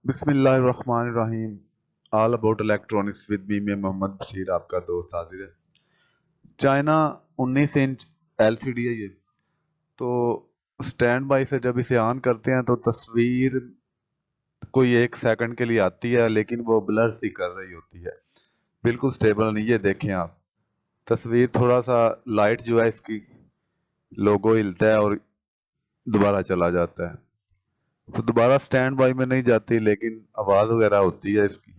बिस्मिल्लाहिर्रहमानिर्रहीम। All about electronics with me में मोहम्मद बशीर आपका दोस्त हाजिर है। चाइना 19 इंच एलसीडी है ये। तो स्टैंड बाई से जब इसे ऑन करते हैं तो तस्वीर कोई 1 सेकंड के लिए आती है, लेकिन वो ब्लर सी कर रही होती है, बिल्कुल स्टेबल नहीं। ये देखें आप, तस्वीर थोड़ा सा लाइट जो है इसकी लोगो हिलता है और दोबारा चला जाता है। तो दोबारा स्टैंड बाई में नहीं जाती, लेकिन आवाज़ वगैरह होती है इसकी।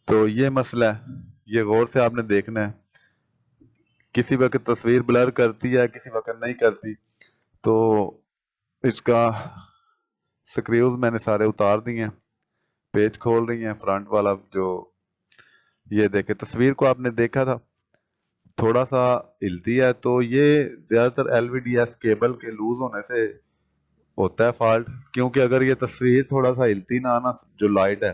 तो ये मसला है, ये गौर से आपने देखना है। किसी वक्त तस्वीर ब्लर करती है, किसी वक्त नहीं करती। तो इसका स्क्रूज मैंने सारे उतार दिए हैं, पेज खोल रही हैं फ्रंट वाला जो। ये देखे, तस्वीर को आपने देखा था थोड़ा सा हिलती है, तो ये ज्यादातर एलवीडीएस केबल के लूज होने से होता है फॉल्ट। क्योंकि अगर ये तस्वीर थोड़ा सा हिलती ना, जो लाइट है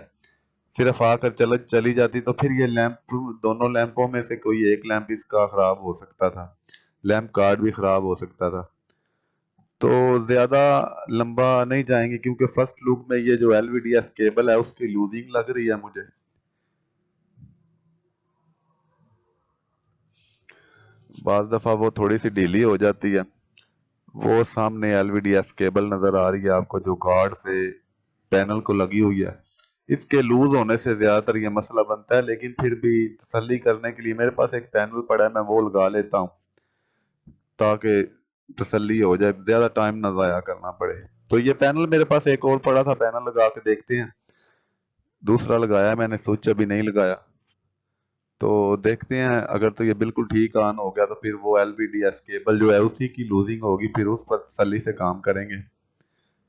सिर्फ आकर चली जाती, तो फिर ये लैंप, दोनों लैंपों में से कोई एक लैंप इसका खराब हो सकता था, लैंप कार्ड भी खराब हो सकता था। तो ज्यादा लंबा नहीं जाएंगे, क्योंकि फर्स्ट लुक में ये जो एलवीडीएस केबल है उसकी लूजिंग लग रही है मुझे। बाज दफा वो थोड़ी सी ढीली हो जाती है। वो सामने एलवीडीएस केबल नजर आ रही है आपको, जो कार्ड से पैनल को लगी हुई है। इसके लूज होने से ज्यादातर ये मसला बनता है, लेकिन फिर भी तसल्ली करने के लिए मेरे पास एक पैनल पड़ा है, मैं वो लगा लेता हूँ ताकि तसल्ली हो जाए, ज्यादा टाइम ना जाया करना पड़े। तो ये पैनल मेरे पास एक और पड़ा था, पैनल लगा के देखते हैं। दूसरा लगाया है मैंने, स्विच अभी नहीं लगाया। तो देखते हैं, अगर तो ये बिल्कुल ठीक ऑन हो गया तो फिर वो एलवीडीएस केबल जो है उसी की लूजिंग होगी, फिर उस पर तसल्ली से काम करेंगे।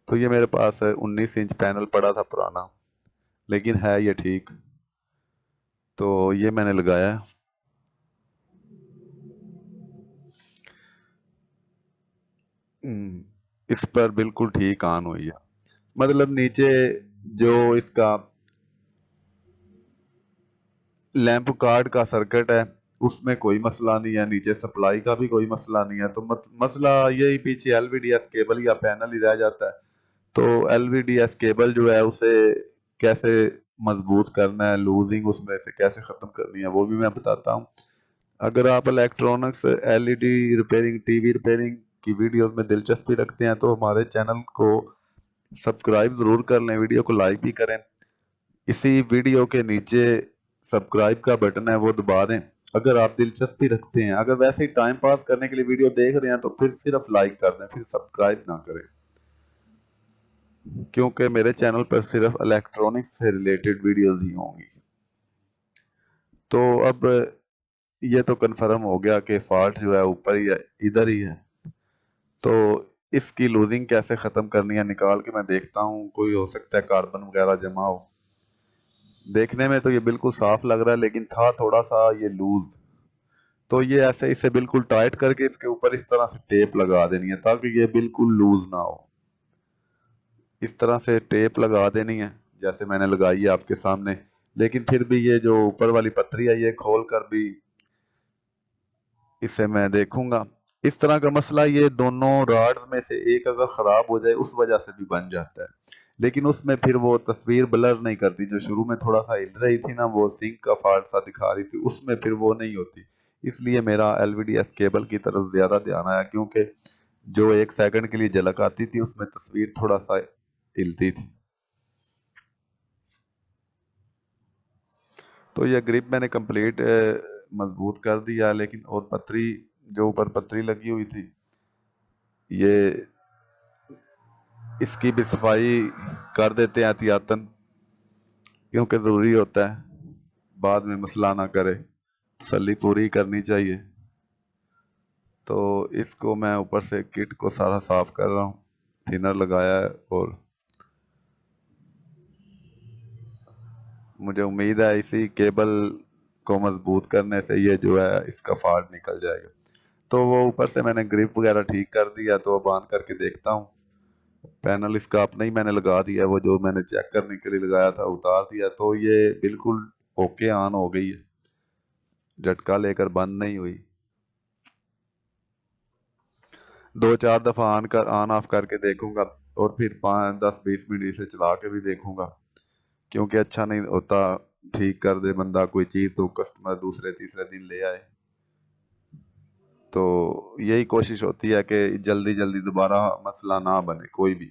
तो ये मेरे पास 19 इंच पैनल पड़ा था पुराना, लेकिन है ये ठीक। तो ये मैंने लगाया है। इस पर बिल्कुल ठीक ऑन हुई है। मतलब नीचे जो इसका लैंप कार्ड का सर्किट है उसमें कोई मसला नहीं है, नीचे सप्लाई का भी कोई मसला नहीं है। तो मसला यही पीछे एलवीडीएस केबल या पैनल ही रह जाता है। तो एलवीडीएस केबल जो है उसे कैसे मजबूत करना है, लूजिंग उसमें से कैसे खत्म करनी है, वो भी मैं बताता हूँ। अगर आप electronics, LED repairing, TV repairing की वीडियोस में दिलचस्पी रखते हैं तो हमारे चैनल को सब्सक्राइब जरूर कर लें, वीडियो को लाइक भी करें। इसी वीडियो के नीचे सब्सक्राइब का बटन है, वो दबा दें अगर आप दिलचस्पी रखते हैं। अगर वैसे ही टाइम पास करने के लिए वीडियो देख रहे हैं तो फिर सिर्फ लाइक कर दें, फिर सब्सक्राइब ना करें, क्योंकि मेरे चैनल पर सिर्फ इलेक्ट्रॉनिक्स से रिलेटेड वीडियोस ही होंगी। तो अब ये तो कंफर्म हो गया कि फॉल्ट जो है ऊपर ही है, इधर ही है। तो इसकी लूजिंग कैसे ख़त्म करनी है निकाल के मैं देखता हूँ। कोई हो सकता है कार्बन वगैरह जमा हो। देखने में तो ये बिल्कुल साफ लग रहा है, लेकिन था थोड़ा सा ये लूज। तो ये ऐसे इसे बिल्कुल टाइट करके इसके ऊपर इस तरह से टेप लगा देनी है ताकि ये बिल्कुल लूज ना हो। इस तरह से टेप लगा देनी है जैसे मैंने लगाई है आपके सामने। लेकिन फिर भी ये जो ऊपर वाली पतरी है ये खोल कर भी इसे मैं देखूंगा। इस तरह का मसला ये दोनों रॉड में से एक अगर खराब हो जाए उस वजह से भी बन जाता है, लेकिन उसमें फिर वो तस्वीर ब्लर नहीं करती। जो शुरू में थोड़ा सा हिल रही थी ना, वो सिंक का फॉल्ट सा दिखा रही थी, उसमें फिर वो नहीं होती। इसलिए मेरा एलवीडीएस केबल की तरफ ज्यादा ध्यान आया, क्योंकि जो 1 सेकंड के लिए झलक आती थी उसमें तस्वीर थोड़ा सा हिलती थी। तो यह ग्रिप मैंने कंप्लीट मजबूत कर दिया, लेकिन और पतरी, जो ऊपर पतरी लगी हुई थी, ये इसकी भी सफाई कर देते हैं एहतियातन, क्योंकि ज़रूरी होता है बाद में मसला ना करे, तसल्ली पूरी करनी चाहिए। तो इसको मैं ऊपर से किट को सारा साफ कर रहा हूँ, थिनर लगाया है, और मुझे उम्मीद है इसी केबल को मजबूत करने से ये जो है इसका फॉल्ट निकल जाएगा। तो वो ऊपर से मैंने ग्रिप वगैरह ठीक कर दिया, तो अब ऑन करके देखता हूँ। पैनल इसका अपना ही मैंने लगा दिया, वो जो मैंने चेक करने के लिए लगाया था उतार दिया। तो ये बिल्कुल ओके ऑन हो गई है, झटका लेकर बंद नहीं हुई। 2-4 दफा ऑन ऑफ करके देखूंगा। اور پھر 5-10-20 منٹ اسے چلا کے بھی دیکھوں گا، کیونکہ اچھا نہیں ہوتا ٹھیک کر دے بندہ کوئی چیز تو کسٹمر دوسرے تیسرے دن لے آئے. تو یہی کوشش ہوتی ہے کہ جلدی جلدی دوبارہ مسئلہ نہ بنے کوئی بھی.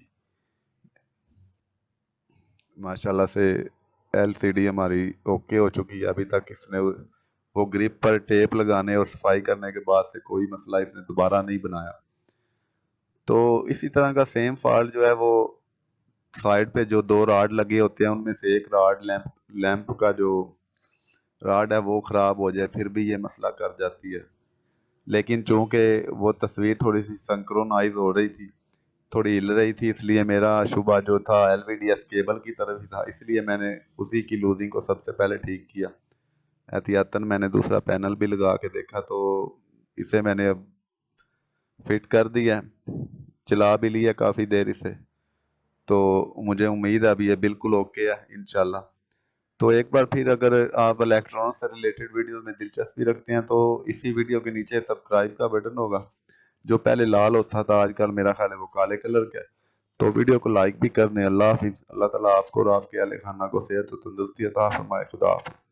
ماشاءاللہ سے ایل سی ڈی ہماری اوکے ہو چکی ہے. ابھی تک اس نے وہ گرپ پر ٹیپ لگانے اور صفائی کرنے کے بعد سے کوئی مسئلہ اس نے دوبارہ نہیں بنایا. تو اسی طرح کا سیم فالٹ جو ہے وہ سائڈ پہ جو 2 راڈ لگے ہوتے ہیں ان میں سے ایک راڈ لیمپ کا جو راڈ ہے وہ خراب ہو جائے پھر بھی یہ مسئلہ کر جاتی ہے. لیکن چونکہ وہ تصویر تھوڑی سی سنکرونائز ہو رہی تھی، تھوڑی ہل رہی تھی، اس لیے میرا شبہ جو تھا ایل وی ڈی ایس کیبل کی طرف ہی تھا، اس لیے میں نے اسی کی لوزنگ کو سب سے پہلے ٹھیک کیا. احتیاطاً میں نے دوسرا پینل بھی لگا کے دیکھا تو اسے میں نے اب فٹ کر دیا، چلا بھی لیا کافی دیر اسے. تو مجھے امید ہے ابھی یہ بالکل اوکے ہے انشاءاللہ. تو ایک بار پھر اگر آپ الیکٹرانک سے ریلیٹڈ ویڈیوز میں دلچسپی رکھتے ہیں تو اسی ویڈیو کے نیچے سبسکرائب کا بٹن ہوگا جو پہلے لال ہوتا تھا، آج کل میرا خیال ہے وہ کالے کلر کا ہے. تو ویڈیو کو لائک بھی کر دیں. اللہ حافظ. اللہ تعالیٰ آپ کو اور آپ کے اہل خانہ کو صحت و تندرستی عطا فرمائے. خدا حافظ.